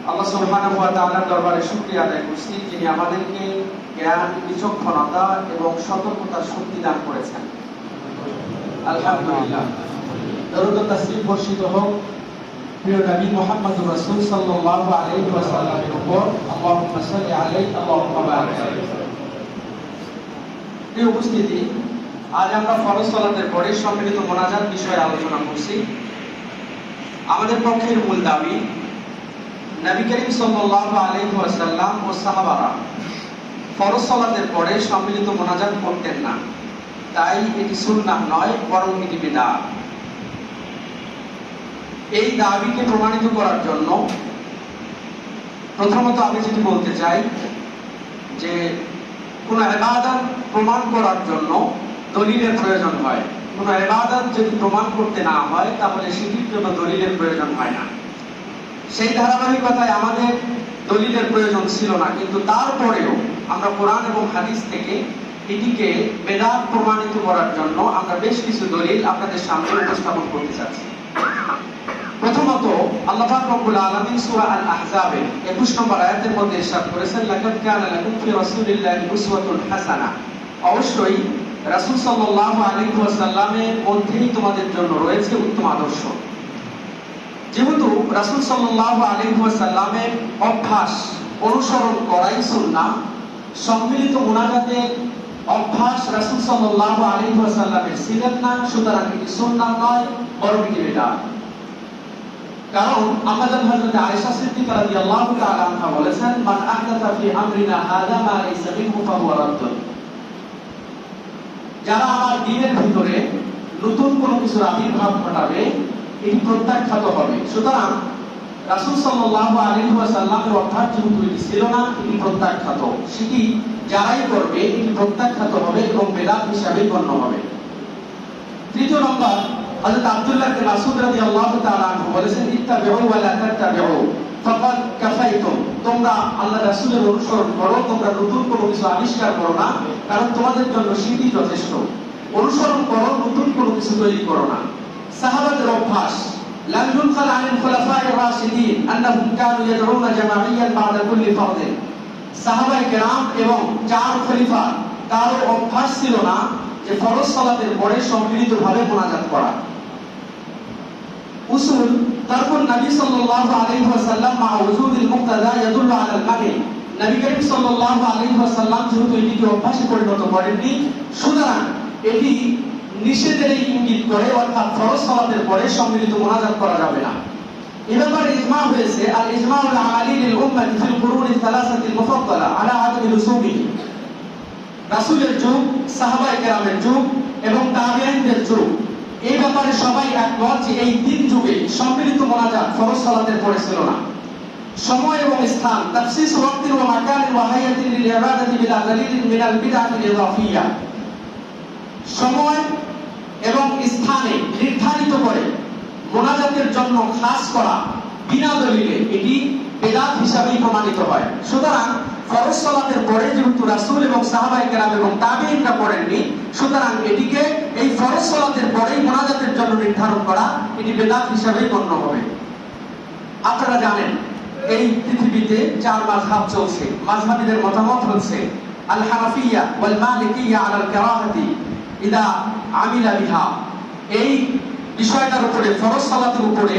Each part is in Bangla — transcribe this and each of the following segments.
আল্লাহ সুবহানাহু ওয়া তাআলার দরবারে শুকরিয়া আদায় করছি, যিনি আমাদেরকে জ্ঞান, বিচক্ষণতা এবং সতর্কতার শক্তি দান করেছেন। আলহামদুলিল্লাহ। দরুদ ও তাসলিম বর্ষিত হোক প্রিয় নবী মুহাম্মদুর রাসূল সাল্লাল্লাহু আলাইহি ওয়াসাল্লামের উপর। আল্লাহুম্মা সাল্লি আলাইহি আল্লাহুম্মা বারিক আলাইহি। প্রিয় উপস্থিতি, আজ আমরা ফরজ সালাতের পরে সম্মিলিত মোনাজাত বিষয়ে আলোচনা করছি। আমাদের পক্ষের মূল দাবি, নবী করিম সাল্লাল্লাহু আলাইহি ওয়াসাল্লাম ও সাহাবারা ফরজ সালাতের পরে সম্মিলিত মোনাজাত করতেন না, তাই এটি সুন্নাহ নয়, বরং এটি বিদআত। এই দাবিকে প্রমাণিত করার জন্য প্রথমত আমি যেটি বলতে চাই যে কোন ইবাদত প্রমাণ করার জন্য দলিলের প্রয়োজন হয়। কোন ইবাদত যদি প্রমাণ করতে না হয় তাহলে সেটির জন্য দলিলের প্রয়োজন হয় না। সেই ধারাবাহিকতায় আমাদের দলিলের প্রয়োজন ছিল না, কিন্তু তারপরেও আমরা কোরআন এবং হাদিস থেকে এটিকে বেদাত প্রমাণিত করার জন্য আমরা বেশ কিছু দলিল আপনাদের সামনে উপস্থাপন করতে চাচ্ছি। প্রথমত, আল্লাহ পাক রব্বুল আলামিন সূরা আল আহজাবের 21 নম্বর আয়াতের মধ্যে ইরশাদ করেছেন, লাকাদ কানা লাকুম ফি রাসূলিল্লাহি উসওয়াতুন হাসানাহ। অবশ্যই রাসূল সাল্লাল্লাহু আলাইহি ওয়াসাল্লামের মধ্যেই তোমাদের জন্য রয়েছে উত্তম আদর্শ। যেহেতু রাসূল সাল্লাল্লাহু আলাইহি ওয়াসাল্লামের অভ্যাস অনুসরণ করাই সুন্নাহ, সম্মিলিত মুনাজাতের অভ্যাস রাসূল সাল্লাল্লাহু আলাইহি ওয়াসাল্লামের ছিলেন না, সুতরাং এটি সুন্নাহ নয়, বরং এটি বিদআত। কারণ আমাদের হযরত আয়েশা সিদ্দিকা রাদিয়াল্লাহু তাআলা আনহা বলেছেন, মান আহদাথা ফি আমরিনা হাযা মা লাইসা মিনহু ফাহুয়া রাদ্দুন। যারা আমার দ্বীনের ভিতরে নতুন কোনো কিছুর আবির্ভাব ঘটাবে, এটি প্রত্যাখ্যাত হবে। সুতরাং রাসূল সাল্লাল্লাহু আলাইহি ওয়াসাল্লামের অভ্যাস যেহেতু এটি ছিল না, এটি প্রত্যাখ্যাত। সেটি যারাই করবে এটি প্রত্যাখ্যাত হবে এবং বেদাত হিসাবে গণ্য হবে। তৃতীয় নম্বর, হযরত আব্দুল্লাহ ইবনে মাসউদ রাদিয়াল্লাহু তাআলা আনহু বলেছেন, ইত্তাবিউ ওয়া লা তাত্তাবিউ ফাকাদ কাফাইতুম। তোমরা আল্লাহর রাসূলের অনুসরণ করো, তোমরা নতুন কোনো কিছু আবিষ্কার করো না, কারণ তোমাদের জন্য সেটি যথেষ্ট। অনুসরণ করো, নতুন কোনো কিছু তৈরি করো না। সাহাবাদের অভ্যাস, লাম ইউনকাল আনিল খুলাফায়ে রাশিদিন আন্নাহুম কানু ইয়াদউনা জামাইয়ান বা'দা কুল্লি ফারদিন। সাহাবায়ে কেরাম এবং চার খলিফা তার অভ্যাস ছিল না যে ফরজ সালাতের পরে সম্মিলিতভাবে মোনাজাত করা। উসুল, তারপর নবী সাল্লাল্লাহু আলাইহি ওয়াসাল্লাম মা ওজুদিল মুক্তাদা ইয়াদুল্লু আলাল মানি। নবী করিম সাল্লাল্লাহু আলাইহি ওয়াসাল্লাম যেহেতু এটিকে অভ্যাসে পরিণত করেননি, সুতরাং এটি নিষেধের ইঙ্গিত করে, অর্থাৎ ফরজ সালাতের পরে সম্মিলিত মোনাজাত করা যাবে না। এ ব্যাপারে ইজমা হয়েছে, আল ইজমাউল আমালি লিল উম্মাতি ফিল কুরুনি সালাসাতিল মুফাদ্দালা আলা আদমি রুসুবিহি। রাসূলের যুগ, সাহাবায়ে কেরামের যুগ এবং তাবেঈনদের যুগ, এই ব্যাপারে সবাই একমত যে এই তিন যুগে সম্মিলিত মোনাজাত ফরজ সালাতের পরে ছিল না। সময় এবং স্থান, তাফসিস ওয়াক্তিন ওয়া মাকানিন ওয়া হায়াতিন লিল ইবাদাতি বিলা দালিলিন মিনাল বিদআতিল ইদাফিয়া। সময় এবং স্থানে নির্ধারিত করে মোনাজাতের জন্য খাস করা বিনা দলিলে এটি বেদাত হিসাবেই প্রমাণিত হয়। সুতরাং ফরজ সালাতের পরে যেহেতু রাসূল এবং সাহাবায়ে কেরাম এবং তাবেঈনরা করেননি, সুতরাং এটিকে এই ফরজ সালাতের পরেই মোনাজাতের জন্য নির্ধারণ করা এটি বেদাত হিসাবেই গণ্য হবে। আপনারা জানেন এই পৃথিবীতে চার মাযহাব চলছে। মাযহাবীদের মতামত হচ্ছে আল হানাফিয়্যা ওয়াল মালিকিয়্যা আলাল কারাহাতি ইদা আমিলা বিহা। এই বিষয়টার উপরে, ফরজ সালাতের উপরে,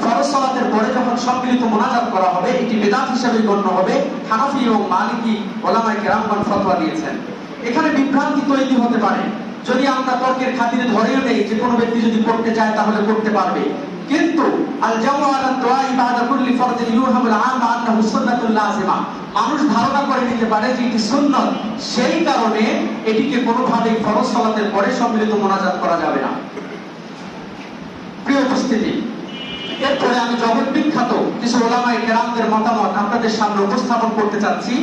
ফরজ সালাতের পরে যখন সম্মিলিত মোনাজাত করা হবে এটি বেদাত হিসেবে গণ্য হবে। হানাফি এবং মালিকি উলামায়ে কেরামগণ ফতোয়া দিয়েছেন। এখানে বিভ্রান্তি তৈরি হতে পারে যদি আমরা তর্কের খাতিরে ধরেও নেই যে কোনো ব্যক্তি যদি পড়তে চায় তাহলে পড়তে পারবে, কিন্তু আল জামু আলা দুআই বাদা কুল্লি ফরদিন ইউহামুল আম আন্নাহু সুন্নাতুল লাযিমা, মানুষ ধারণা করে নিতে পারে যে এটি সুন্নাত, সেই কারণে এটিকে কোনোভাবেই ফরজ সালাতের পরে সম্মিলিত মোনাজাত করা যাবে না। প্রিয় উপস্থিতি, এরপরে আমি জগৎ বিখ্যাত কিছু উলামায়ে কেরামদের মতামত আপনাদের সামনে উপস্থাপন করতে চাচ্ছি,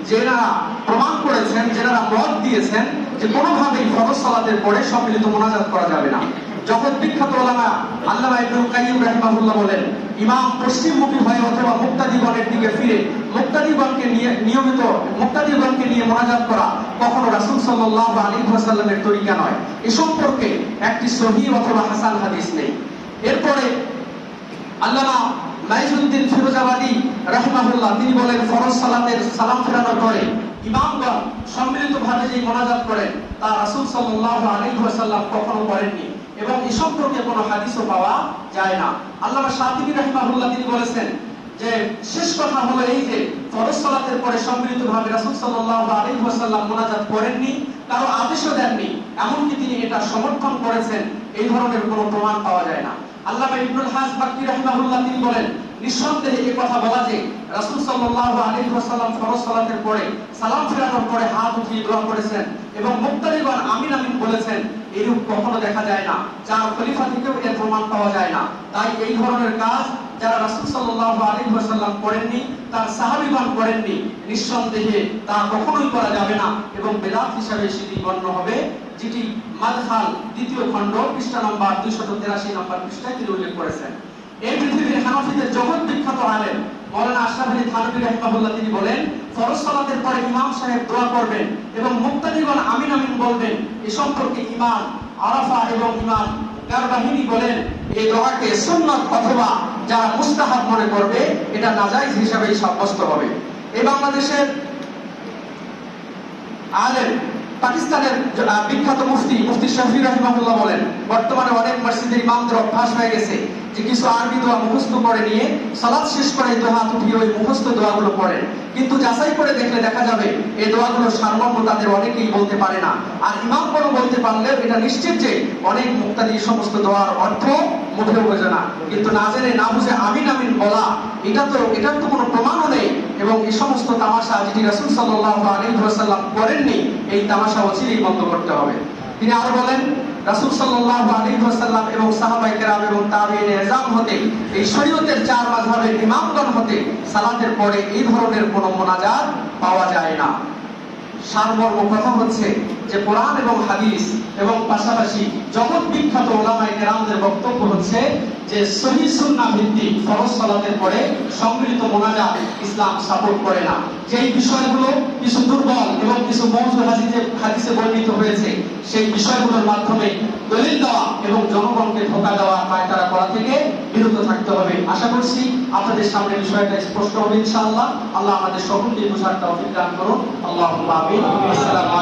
যেনারা প্রমাণ করেছেন, যেনারা মত দিয়েছেন যে কোনোভাবেই ফরজ সালাতের পরে সম্মিলিত মোনাজাত করা যাবে না। জগৎ বিখ্যাত উলামা আল্লামা ইবনুল কাইয়্যিম রাহিমাহুল্লাহ বলেন, ইমাম পশ্চিমমুখী হয়ে অথবা মুক্তাদিগণের দিকে ফিরে মুক্তাদিগণকে নিয়ে মোনাজাত করা কখনো রাসূল সাল্লাল্লাহু আলাইহি ওয়াসাল্লামের তরিকা নয়। এ সম্পর্কে একটি সহিহ অথবা হাসান হাদিস নেই। এরপরে আল্লামা মাইজুদ্দিন ফিরোজাবাদী রাহিমাহুল্লাহ তিনি বলেন ফরজ সালাতের সালাম ফেরানোর পরে ইমামগণ সম্মিলিতভাবে যে মোনাজাত করেন তা রাসূল সাল্লাল্লাহু আলাইহি ওয়াসাল্লাম কখনো করেননি এবং এই সম্পর্কে কোনো হাদিসও পাওয়া যায় না। আল্লামা শাতিবী রাহিমাহুল্লাহ তিনি বলেছেন যে শেষ কথা হলো এই যে ফরজ সালাতের পরে সম্মিলিতভাবে রাসূল সাল্লাল্লাহু আলাইহি ওয়াসাল্লাম মোনাজাত করেননি, কারো আদেশও দেননি, এমনকি তিনি এটা সমর্থন করেছেন, এই ধরনের কোনো প্রমাণ পাওয়া যায় না। আল্লামা ইবনুল হাজ মাক্কি রাহিমাহুল্লাহ তিনি বলেন নিঃসন্দেহে এই কথা বলা যে রাসূল সাল্লাল্লাহু আলাইহি ওয়াসাল্লাম ফরজ সালাতের পরে সালাম ফেরানোর পরে হাত উঠিয়ে দোয়া করেছেন এবং মুক্তাদিগণ আমিন আমিন বলেছেন, এরূপ কখনো দেখা যায় না, যার খলিফা থেকেও এর প্রমাণ পাওয়া যায় না। তাই এই ধরনের কাজ যারা রাসূল সাল্লাল্লাহু আলাইহি ওয়াসাল্লাম করেননি, তার সাহাবীগণ করেননি, নিঃসন্দেহে তা কখনোই করা যাবে না এবং বিদআত হিসাবে সেটি গণ্য হবে, যেটি মাদখাল দ্বিতীয় খণ্ড পৃষ্ঠা নম্বর 283 নম্বর পৃষ্ঠায় তিনি উল্লেখ করেছেন। এই পৃথিবীর হানাফিদের জগৎ বিখ্যাত আলেম মাওলানা আশরাফ আলী থানভী রাহিমাহুল্লাহ তিনি বলেন ফরজ সালাতের পরে ইমাম সাহেব দোয়া করবেন এবং মুক্তাদিগণ আমিন আমিন বলবেন। এ সম্পর্কে ইমাম আরাফা এবং ইমাম কারবাহিনী বলেন এই দোয়াকে সুন্নাত অথবা যারা মুস্তাহাব মনে করবে এটা নাজায়েজ হিসাবে সাব্যস্ত হবে। এই বাংলাদেশের আলেম পাকিস্তানের বিখ্যাত মুফতি শফি রাহিমাহুল্লাহ বলেন বর্তমানে অনেক মসজিদের ইমামদের অভ্যাস হয়ে গেছে যে কিছু আরবি দোয়া মুখস্থ করে নিয়ে সালাত শেষ করে হাত উঠিয়ে ওই মুখস্থ দোয়াগুলো পড়েন, কিন্তু যাচাই করে দেখলে দেখা যাবে এই দোয়াগুলো সারমর্ম তাদের অনেকেই বলতে পারে না। আর ইমামগণ বলতে পারলেও এটা নিশ্চিত যে অনেক মুক্তাদি সমস্ত দোয়ার অর্থ মুখেও বোঝে না, কিন্তু না জেনে না বুঝে আমিন আমিন বলা এটার তো কোনো প্রমাণও নেই। এবং এই সমস্ত তামাশা যেটি রাসূল সাল্লাল্লাহু আলাইহি ওয়াসাল্লাম করেননি, এই তামাশা অচিরেই বন্ধ করতে হবে। তিনি আরো বলেন রাসূল সাল্লাল্লাহু আলাইহি ওয়াসাল্লাম এবং সাহাবায়ে কেরাম এবং তাবেঈন এজাম হতে এই শরীয়তের চার মাযহাবের ইমামগণ হতে সালাতের পরে এই ধরনের কোনো মুনাজাত পাওয়া যায় না। সারমর্ম কথা হচ্ছে যে কোরআন এবং হাদিস এবং পাশাপাশি জগৎ বিখ্যাত উলামায়ে কেরামদের বক্তব্য হচ্ছে যে সহিহ সুন্নাহ ভিত্তিক ফরজ সালাতের পরে সম্মিলিত মুনাজাত ইসলাম সাপোর্ট করে না। যেই বিষয়গুলো কিছু দুর্বল এবং কিছু মওযু হাদিসে বর্ণিত হয়েছে সেই বিষয়গুলোর মাধ্যমে দলিল দেওয়া এবং জনগণকে ধোঁকা দেওয়া পায়তারা করা থেকে বিরত থাকতে হবে। আশা করছি আপনাদের সামনে বিষয়টা স্পষ্ট হবে ইনশাআল্লাহ। আল্লাহ আমাদের সকলকে বোঝার তৌফিক দান করুন। আল্লাহুম্মা আমিন। আসসালামু